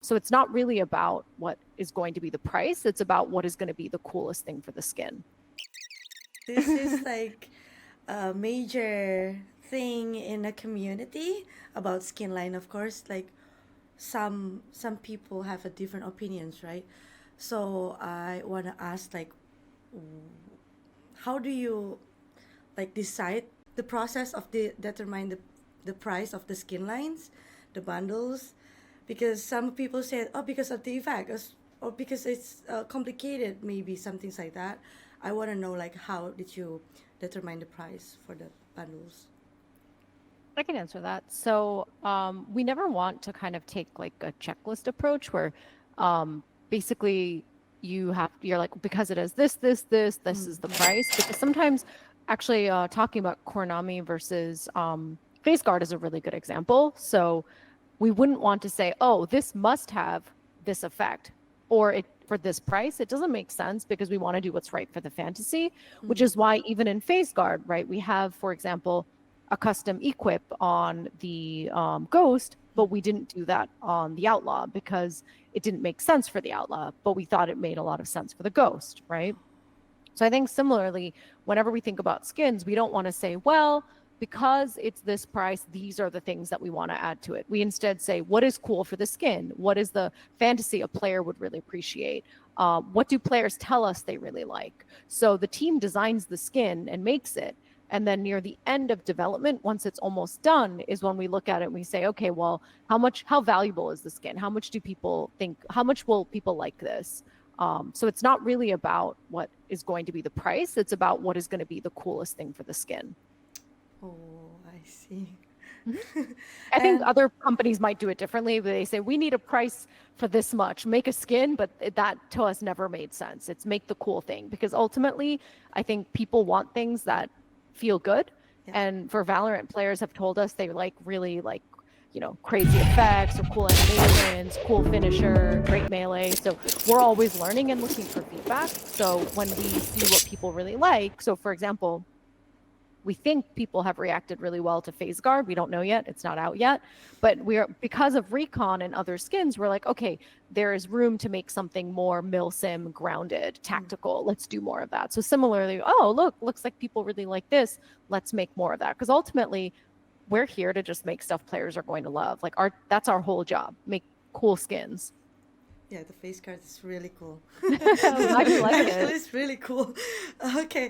So it's not really about what is going to be the price. It's about what is going to be the coolest thing for the skin. This is like a major thing in a community about skin line, of course. Like some people have a different opinions, right? So I want to ask, like, how do you like decide the process of the determine the price of the skin lines, the bundles, because some people said, oh, because of the effect, or because it's complicated, maybe some things like that. I want to know, like, how did you determine the price for the bundles? I can answer that. So, we never want to kind of take like a checklist approach where, basically you're like, because it is this is the price. Because sometimes, actually, talking about Kornami versus Face Guard is a really good example. So, we wouldn't want to say, oh, this must have this effect or it for this price. It doesn't make sense because we want to do what's right for the fantasy, which is why even in Phase Guard, right, we have, for example, a custom equip on the Ghost, but we didn't do that on the Outlaw because it didn't make sense for the Outlaw, but we thought it made a lot of sense for the Ghost, right? So I think similarly, whenever we think about skins, we don't want to say, well, because it's this price, these are the things that we want to add to it. We instead say, what is cool for the skin? What is the fantasy a player would really appreciate? What do players tell us they really like? So the team designs the skin and makes it. And then near the end of development, once it's almost done, is when we look at it and we say, okay, well, how valuable is the skin? How much do people think, how much will people like this? So it's not really about what is going to be the price. It's about what is going to be the coolest thing for the skin. Oh, I see. Mhm. I think And other companies might do it differently. They say, we need a price for this much, make a skin, but that to us never made sense. It's make the cool thing because ultimately, I think people want things that feel good. yeah. And for Valorant, players have told us they like really like, crazy effects or cool animations, cool finisher, great melee. So we're always learning and looking for feedback. So when we see what people really like, so for example, we think people have reacted really well to phase guard. We don't know yet. It's not out yet. But we're because of recon and other skins, we're like, okay, there is room to make something more milsim grounded, tactical. Let's do more of that. So similarly, oh, looks like people really like this. Let's make more of that. Because ultimately, we're here to just make stuff players are going to love. Like that's our whole job. Make cool skins. Yeah, the face card is really cool. I'm glad you like Actually, it. it's really cool. Okay,